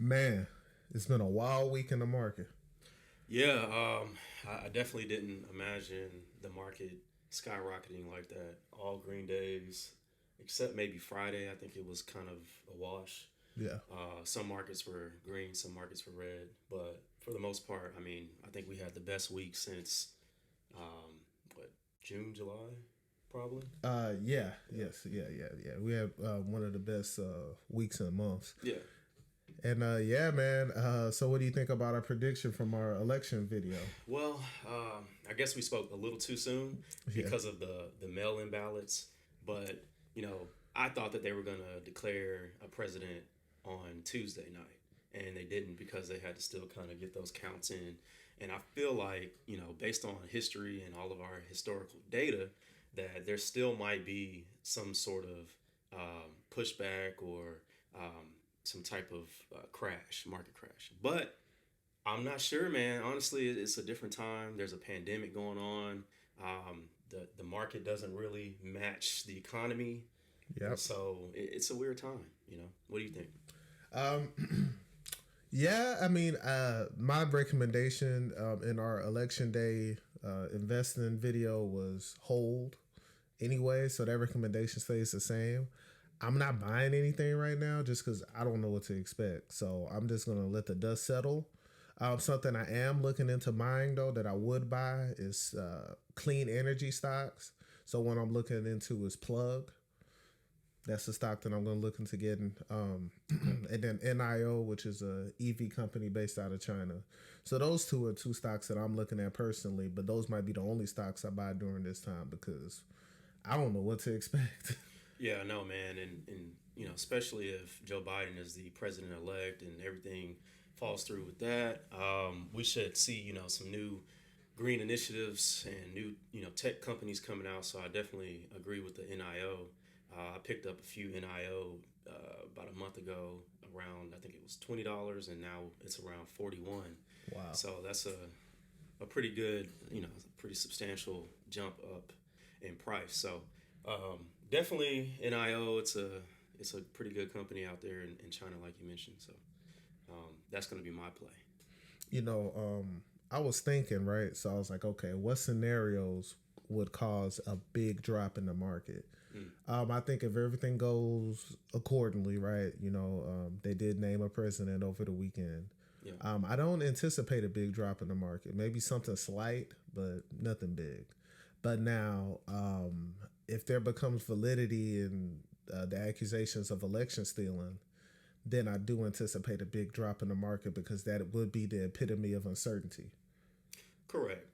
Man, it's been a wild week in the market. Yeah, I definitely didn't imagine the market skyrocketing like that. All green days, except maybe Friday. I think it was kind of a wash. Yeah. Some markets were green, some markets were red, but for the most part, I mean, I think we had the best week since what, June, July, probably. Yeah. Yeah, Yes. Yeah. Yeah. Yeah. We have one of the best weeks and months. yeah. And yeah, man. So, what do you think about our prediction from our election video? Well, I guess we spoke a little too soon Yeah. because of the mail-in ballots. But you know, I thought that they were going to declare a president on Tuesday night, and they didn't because they had to still kind of get those counts in. And I feel like based on history and all of our historical data, that there still might be some sort of pushback or some type of crash, market crash. But I'm not sure, man. Honestly, it's a different time. There's a pandemic going on. The market doesn't really match the economy, and Yep. so it's a weird time. What do you think? Um, yeah. I mean, my recommendation in our election day investing video was hold anyway. So that recommendation stays the same. I'm not buying anything right now just because I don't know what to expect. So I'm just gonna let the dust settle. Something I am looking into buying though that I would buy is clean energy stocks. So what I'm looking into is Plug. That's the stock that I'm going to look into getting. Okay. And then NIO, which is a EV company based out of China. So those two are two stocks that I'm looking at personally, but those might be the only stocks I buy during this time because I don't know what to expect. Yeah, no, man, and especially if Joe Biden is the president elect and everything falls through with that, we should see some new green initiatives and new tech companies coming out. So I definitely agree with the NIO. I picked up a few NIO about a month ago. Around I think it was $20, and now it's around 41. Wow. So that's a pretty good, pretty substantial jump up in price. So definitely NIO. It's a pretty good company out there in China, like you mentioned. So that's going to be my play. You know, I was thinking, right? So I was like, okay, what scenarios would cause a big drop in the market? Mm, I think if everything goes accordingly, right? They did name a president over the weekend. yeah. I don't anticipate a big drop in the market. Maybe something slight, but nothing big. But now, if there becomes validity in the accusations of election stealing, then I do anticipate a big drop in the market because that would be the epitome of uncertainty. Correct.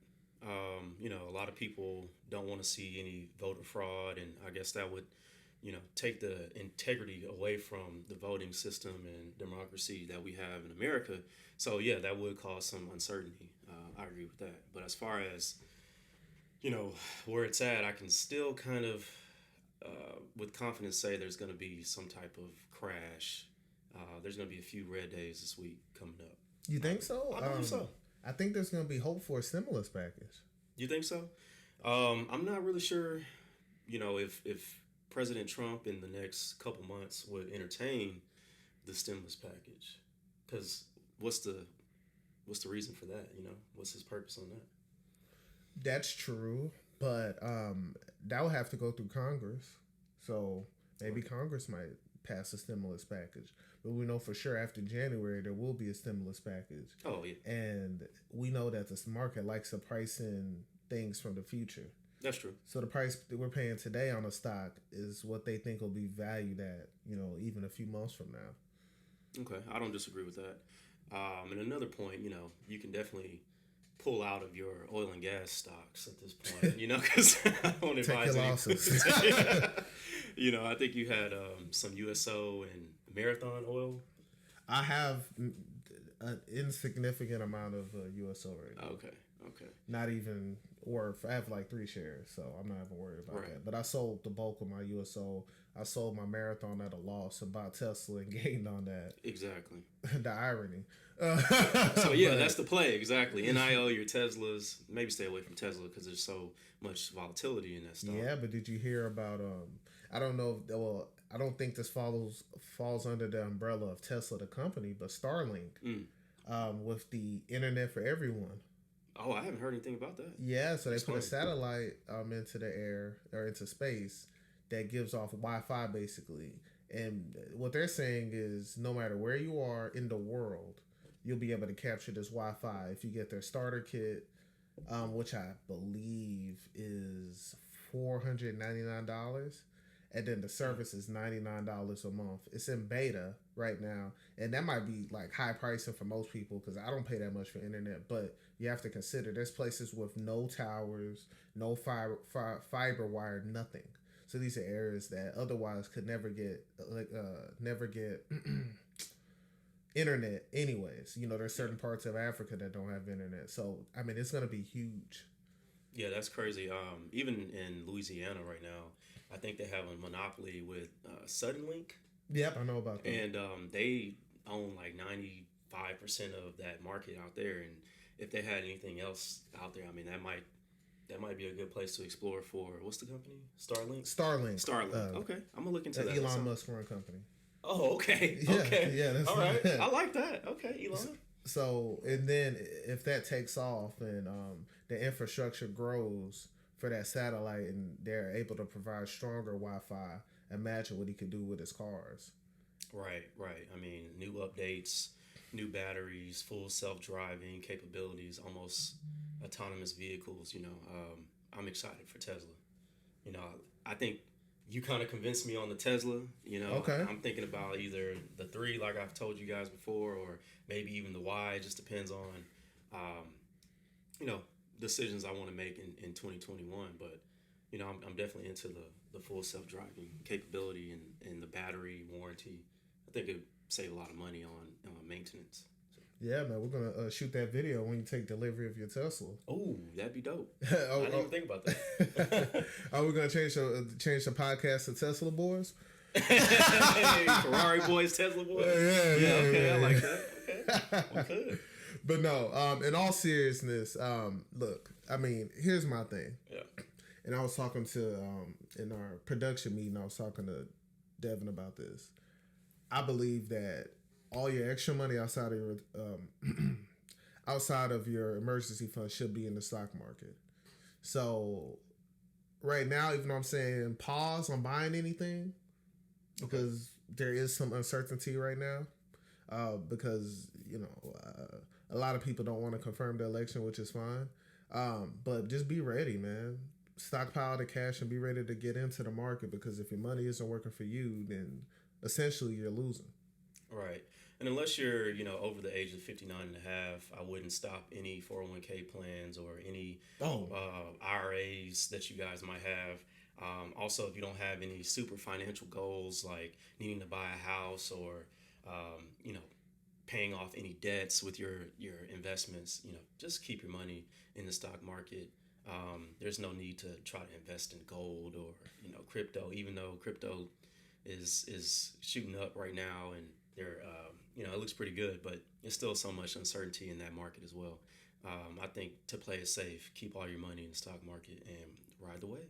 A lot of people don't want to see any voter fraud, and I guess that would, take the integrity away from the voting system and democracy that we have in America. So yeah, that would cause some uncertainty. I agree with that. But as far as where it's at, I can still kind of, with confidence, say there's going to be some type of crash. There's going to be a few red days this week coming up. You think so? I believe so. I think there's going to be hope for a stimulus package. You think so? I'm not really sure. If President Trump in the next couple months would entertain the stimulus package, because what's the reason for that? What's his purpose on that? That's true, but that will have to go through Congress. So maybe Okay. Congress might pass a stimulus package. But we know for sure after January there will be a stimulus package. Oh yeah, And we know that the market likes to price in things from the future. that's true. So the price that we're paying today on a stock is what they think will be valued at, even a few months from now. Okay, I don't disagree with that. And another point, you can definitely pull out of your oil and gas stocks at this point, because I don't Take advise your any. losses. I think you had some USO and Marathon Oil. I have an insignificant amount of USO right now. Okay, okay, Not even, or I have like 3 shares, so I'm not even worried about right, that. But I sold the bulk of my USO. I sold my Marathon at a loss and bought Tesla and gained on that. exactly. The irony. So yeah, But that's the play exactly. NIO, your Teslas. Maybe stay away from Tesla because there's so much volatility in that stock. yeah, but did you hear about? I don't know. Well, I don't think this falls under the umbrella of Tesla, the company, but Starlink, with the internet for everyone. Oh, I haven't heard anything about that. Yeah, so they put Explain. a satellite into the air or into space that gives off Wi-Fi basically. And what they're saying is no matter where you are in the world, you'll be able to capture this Wi-Fi if you get their starter kit, which I believe is $499. And then the service is $99 a month. It's in beta right now, and that might be like high pricing for most people because I don't pay that much for internet. But you have to consider there's places with no towers, no fiber wire, nothing. So these are areas that otherwise could never get internet. Anyways, you know, there's certain parts of Africa that don't have internet. So I mean, it's gonna be huge. Yeah, that's crazy. Even in Louisiana right now, I think they have a monopoly with Suddenlink, Yep, I know about that. and they own like 95% of that market out there. And if they had anything else out there, I mean, that might be a good place to explore for what's the company? Starlink. Starlink. Okay, I'm gonna look into that. Elon Musk run company. Oh, okay. Yeah, Okay. yeah, that's All right. I like that. Okay, Elon. So, and then if that takes off and the infrastructure grows for that satellite and they're able to provide stronger Wi-Fi, imagine what he could do with his cars. Right, right. I mean, new updates, new batteries, full self-driving capabilities, almost autonomous vehicles. I'm excited for Tesla. I think you kind of convinced me on the Tesla. Okay. I'm thinking about either the 3, like I've told you guys before, or maybe even the Y. It just depends on, decisions I want to make in 2021. But, I'm definitely into the full self-driving capability and the battery warranty. I think it would save a lot of money on maintenance. Yeah, man, we're gonna shoot that video when you take delivery of your Tesla. Oh, that'd be dope. Oh, I didn't even think about that. Are we gonna change the podcast to Tesla Boys? Hey, Ferrari boys, Tesla boys. Yeah, Okay, I like that. Okay, we could. But no, in all seriousness, look, I mean, here's my thing. Yeah. And I was talking to in our production meeting, I was talking to Devin about this. I believe that all your extra money outside of your emergency fund should be in the stock market. So right now, even though I'm saying pause on buying anything because there is some uncertainty right now, because a lot of people don't want to confirm the election, which is fine. But just be ready, man. Stockpile the cash and be ready to get into the market, because if your money isn't working for you, then essentially you're losing. Right. And unless you're, over the age of 59 and a half, I wouldn't stop any 401k plans or any IRAs that you guys might have. Also, if you don't have any super financial goals like needing to buy a house or, paying off any debts with your investments, just keep your money in the stock market. There's no need to try to invest in gold or, crypto, even though crypto is shooting up right now and they're, it looks pretty good, but there's still so much uncertainty in that market as well. I think to play it safe, keep all your money in the stock market and ride the wave.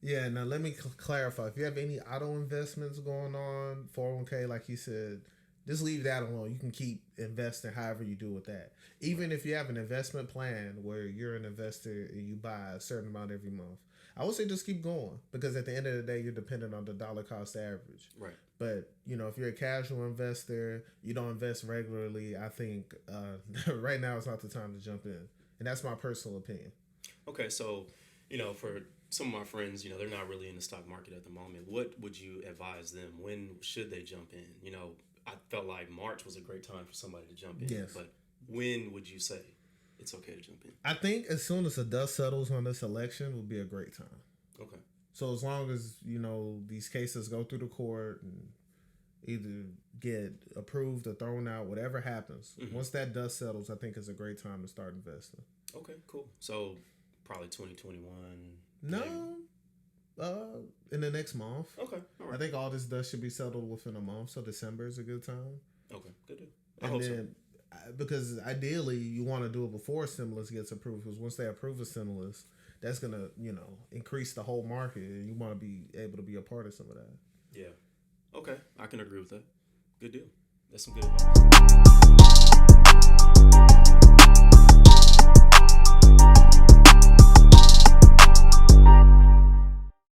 Yeah, now let me clarify. If you have any auto investments going on, 401k, like you said, just leave that alone. You can keep investing however you do with that. Even if you have an investment plan where you're an investor and you buy a certain amount every month, I would say just keep going, because at the end of the day, you're dependent on the dollar cost average. Right. But, if you're a casual investor, you don't invest regularly, I think right now is not the time to jump in. And that's my personal opinion. Okay, so, for some of my friends, they're not really in the stock market at the moment. What would you advise them? When should they jump in? I felt like March was a great time for somebody to jump in. Yes. But when would you say it's okay to jump in? I think as soon as the dust settles on this election would be a great time. Okay. So as long as, these cases go through the court and either get approved or thrown out, whatever happens, once that dust settles, I think it's a great time to start investing. Okay, cool. So probably 2021. No, in the next month. Okay, all right. I think all this dust should be settled within a month, so December is a good time. Okay, good deal. I hope so. Because ideally you want to do it before stimulus gets approved, because once they approve a stimulus, that's gonna increase the whole market, and you want to be able to be a part of some of that. Yeah. Okay, I can agree with that. Good deal. That's some good advice.